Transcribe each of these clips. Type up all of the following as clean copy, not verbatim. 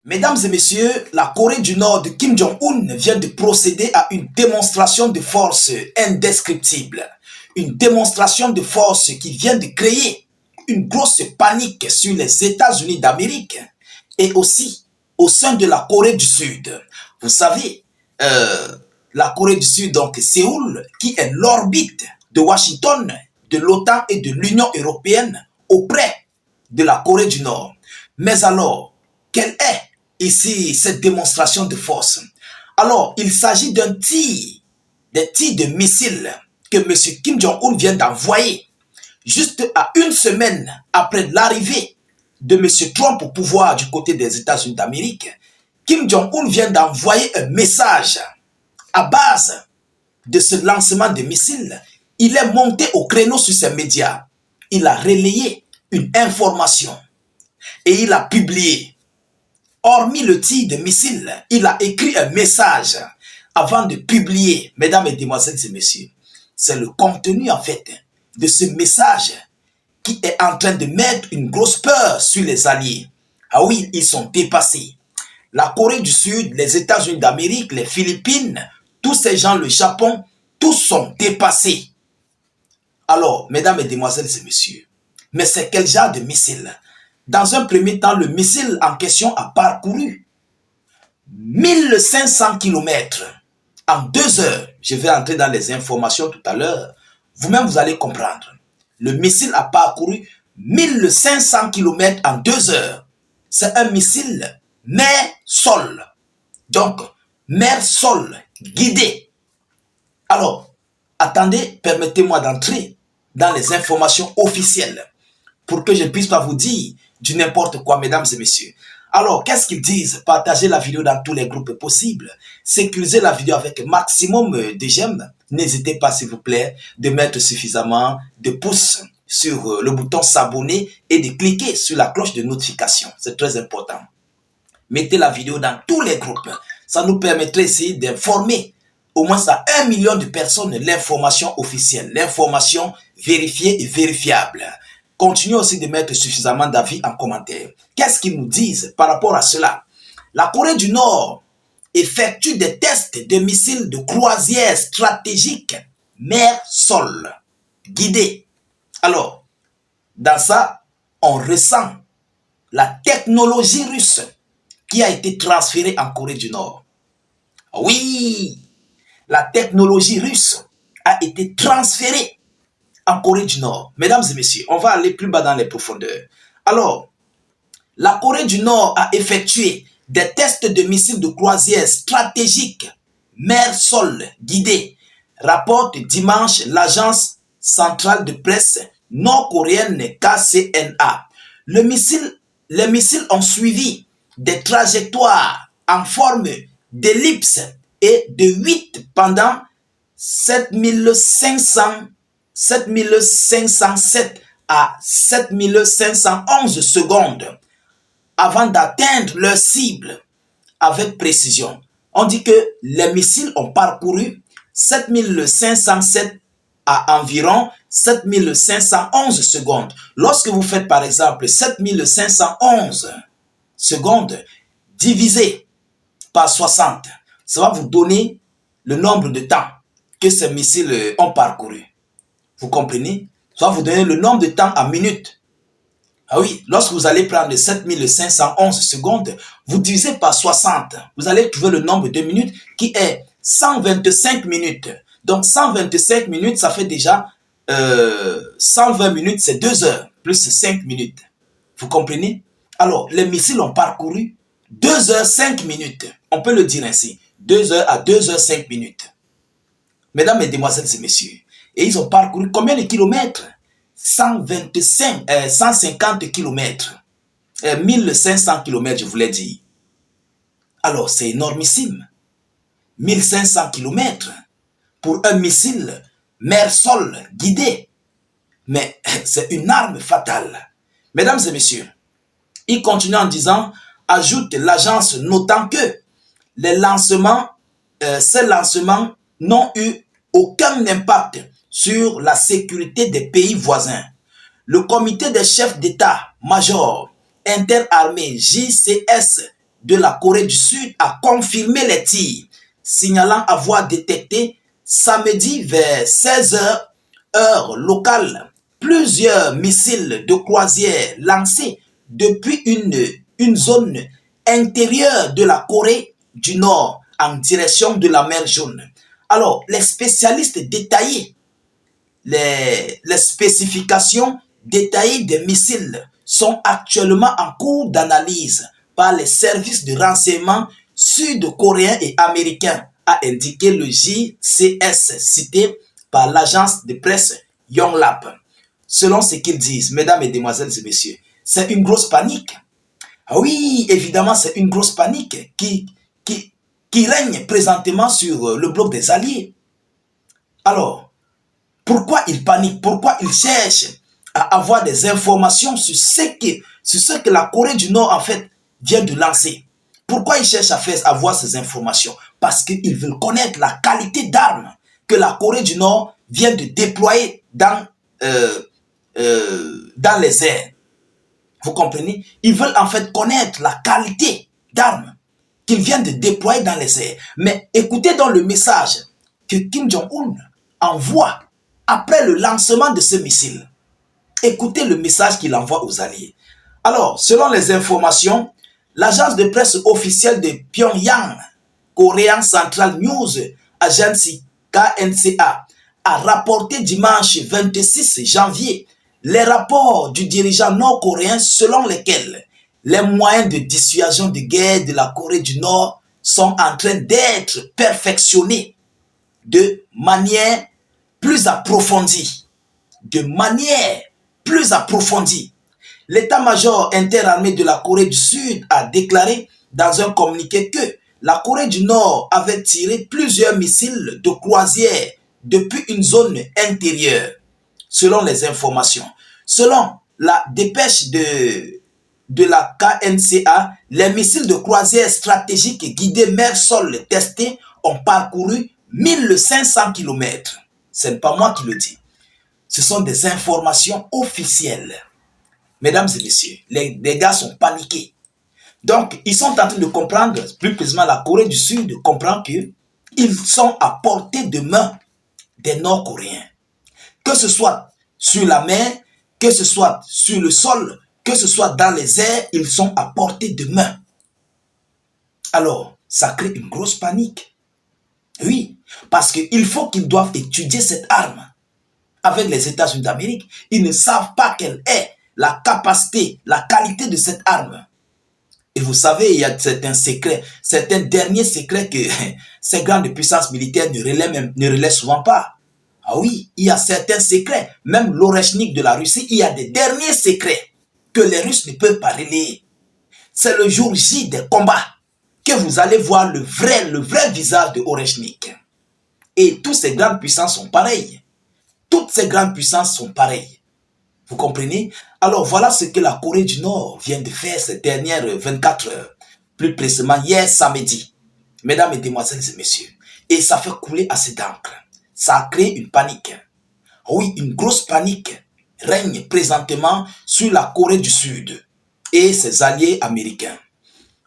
Mesdames et messieurs, la Corée du Nord de Kim Jong-un vient de procéder à une démonstration de force indescriptible. Une démonstration de force qui vient de créer une grosse panique sur les États-Unis d'Amérique et aussi au sein de la Corée du Sud. Vous savez, la Corée du Sud, donc Séoul, qui est l'orbite de Washington, de l'OTAN et de l'Union européenne auprès de la Corée du Nord. Mais alors, quelle est ici cette démonstration de force? Alors, il s'agit d'un tir, des tirs de missiles que M. Kim Jong-un vient d'envoyer juste à une semaine après l'arrivée de M. Trump au pouvoir du côté des États-Unis d'Amérique. Kim Jong-un vient d'envoyer un message à base de ce lancement de missiles. Il est monté au créneau sur ses médias. Il a relayé une information et il a publié. Hormis le tir de missile, il a écrit un message avant de publier. Mesdames, Mesdemoiselles et Messieurs, c'est le contenu en fait de ce message qui est en train de mettre une grosse peur sur les alliés. Ah oui, ils sont dépassés. La Corée du Sud, les États-Unis d'Amérique, les Philippines, tous ces gens, le Japon, tous sont dépassés. Alors, mesdames, mesdemoiselles et messieurs, mais c'est quel genre de missile? Dans un premier temps, le missile en question a parcouru 1500 km en 2 heures. Je vais entrer dans les informations tout à l'heure. Vous-même, vous allez comprendre. Le missile a parcouru 1500 km en 2 heures. C'est un missile mer-sol. Donc, mer-sol guidé. Alors, attendez, permettez-moi d'entrer dans les informations officielles pour que je ne puisse pas vous dire du n'importe quoi, mesdames et messieurs. Alors, qu'est-ce qu'ils disent? Partagez la vidéo dans tous les groupes possibles. Sécurisez la vidéo avec maximum de j'aime. N'hésitez pas, s'il vous plaît, de mettre suffisamment de pouces sur le bouton s'abonner et de cliquer sur la cloche de notification. C'est très important. Mettez la vidéo dans tous les groupes. Ça nous permettrait ici d'informer au moins à 1 million de personnes l'information officielle, l'information vérifiée et vérifiable. Continuez aussi de mettre suffisamment d'avis en commentaire. Qu'est-ce qu'ils nous disent par rapport à cela? La Corée du Nord effectue des tests de missiles de croisière stratégique mer-sol guidés. Alors, dans ça, on ressent la technologie russe qui a été transférée en Corée du Nord. Oui, la technologie russe a été transférée en Corée du Nord. Mesdames et messieurs, on va aller plus bas dans les profondeurs. Alors, la Corée du Nord a effectué des tests de missiles de croisière stratégiques mer-sol guidés, rapporte dimanche l'agence centrale de presse nord-coréenne KCNA. Les missiles ont suivi des trajectoires en forme d'ellipse et de 8 pendant 7507 à 7511 secondes avant d'atteindre leur cible avec précision. On dit que les missiles ont parcouru 7507 à environ 7511 secondes. Lorsque vous faites par exemple 7511 secondes divisé par 60, ça va vous donner le nombre de temps que ces missiles ont parcouru. Vous comprenez? Ça va vous donner le nombre de temps en minutes. Ah oui, lorsque vous allez prendre 7511 secondes, vous divisez par 60, vous allez trouver le nombre de minutes qui est 125 minutes. Donc 125 minutes, ça fait déjà 120 minutes, c'est 2 heures, plus 5 minutes. Vous comprenez? Alors, les missiles ont parcouru 2 heures 5 minutes. On peut le dire ainsi, 2 heures à 2 heures 5 minutes. Mesdames, Mesdemoiselles et Messieurs, et ils ont parcouru combien de kilomètres? 150 km, 1500 km, je voulais dire. Alors, c'est énormissime. 1500 km pour un missile mer-sol guidé. Mais c'est une arme fatale. Mesdames et messieurs, il continue en disant, ajoute l'agence notant que ces lancements n'ont eu aucun impact sur la sécurité des pays voisins. Le comité des chefs d'état-major interarmés JCS de la Corée du Sud a confirmé les tirs, signalant avoir détecté samedi vers 16 heures, heure locale, plusieurs missiles de croisière lancés depuis une zone intérieure de la Corée du Nord en direction de la mer Jaune. Alors, les spécialistes détaillés, les spécifications détaillées des missiles sont actuellement en cours d'analyse par les services de renseignement sud-coréens et américains, a indiqué le JCS cité par l'agence de presse Yonhap. Selon ce qu'ils disent, mesdames, mesdemoiselles et messieurs, c'est une grosse panique. Ah oui, évidemment, c'est une grosse panique qui règne présentement sur le bloc des Alliés. Alors, pourquoi ils paniquent? Pourquoi ils cherchent à avoir des informations sur ce que la Corée du Nord, en fait, vient de lancer? Pourquoi ils cherchent à avoir ces informations? Parce qu'ils veulent connaître la qualité d'armes que la Corée du Nord vient de déployer dans les airs. Vous comprenez? Ils veulent en fait connaître la qualité d'armes qu'ils viennent de déployer dans les airs. Mais écoutez donc le message que Kim Jong-un envoie après le lancement de ce missile. Écoutez le message qu'il envoie aux alliés. Alors, selon les informations, l'agence de presse officielle de Pyongyang, Korean Central News Agency KNCA, a rapporté dimanche 26 janvier les rapports du dirigeant nord-coréen selon lesquels les moyens de dissuasion de guerre de la Corée du Nord sont en train d'être perfectionnés de manière plus approfondie. De manière plus approfondie. L'état-major interarmé de la Corée du Sud a déclaré dans un communiqué que la Corée du Nord avait tiré plusieurs missiles de croisière depuis une zone intérieure, selon les informations. Selon la dépêche de la KNCA, les missiles de croisière stratégiques guidés mer-sol testés ont parcouru 1500 km. Ce n'est pas moi qui le dis. Ce sont des informations officielles. Mesdames et messieurs, les gars sont paniqués. Donc, ils sont en train de comprendre, plus précisément la Corée du Sud comprend qu'ils sont à portée de main des Nord-Coréens. Que ce soit sur la mer, que ce soit sur le sol, que ce soit dans les airs, ils sont à portée de main. Alors, ça crée une grosse panique. Oui, parce qu'il faut qu'ils doivent étudier cette arme avec les États-Unis d'Amérique. Ils ne savent pas quelle est la capacité, la qualité de cette arme. Et vous savez, il y a certains secrets, certains derniers secrets que ces grandes puissances militaires ne relaient souvent pas. Ah oui, il y a certains secrets. Même l'Oreshnik de la Russie, il y a des derniers secrets que les Russes ne peuvent pas relayer. C'est le jour J des combats que vous allez voir le vrai visage de Oreshnik. Et toutes ces grandes puissances sont pareilles. Toutes ces grandes puissances sont pareilles. Vous comprenez? Alors voilà ce que la Corée du Nord vient de faire ces dernières 24 heures. Plus précisément hier samedi. Mesdames, mesdemoiselles et messieurs. Et ça fait couler assez d'encre. Ça a créé une panique. Oui, une grosse panique règne présentement sur la Corée du Sud et ses alliés américains.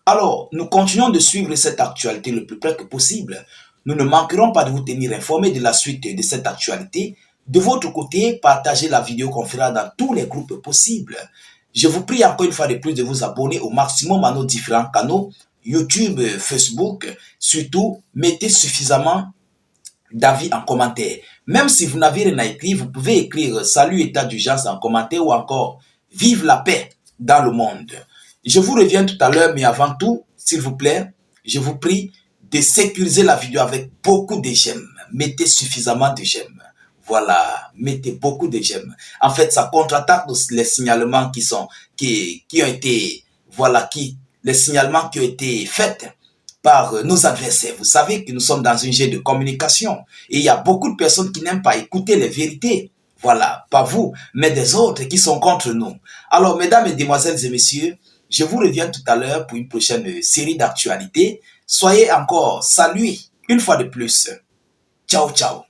Alors, nous continuons de suivre cette actualité le plus près que possible. Nous ne manquerons pas de vous tenir informés de la suite de cette actualité. De votre côté, partagez la vidéoconférence dans tous les groupes possibles. Je vous prie encore une fois de plus de vous abonner au maximum à nos différents canaux, YouTube, Facebook. Surtout, mettez suffisamment d'avis en commentaire. Même si vous n'avez rien à écrire, vous pouvez écrire salut état d'urgence en commentaire ou encore vive la paix dans le monde. Je vous reviens tout à l'heure, mais avant tout, s'il vous plaît, je vous prie de sécuriser la vidéo avec beaucoup de j'aime. Mettez suffisamment de j'aime. Voilà, mettez beaucoup de j'aime. En fait, ça contre-attaque les signalements les signalements qui ont été faits par nos adversaires. Vous savez que nous sommes dans un jeu de communication et il y a beaucoup de personnes qui n'aiment pas écouter les vérités. Voilà, pas vous, mais des autres qui sont contre nous. Alors, mesdames, mesdemoiselles et messieurs, je vous reviens tout à l'heure pour une prochaine série d'actualités. Soyez encore salués une fois de plus. Ciao, ciao.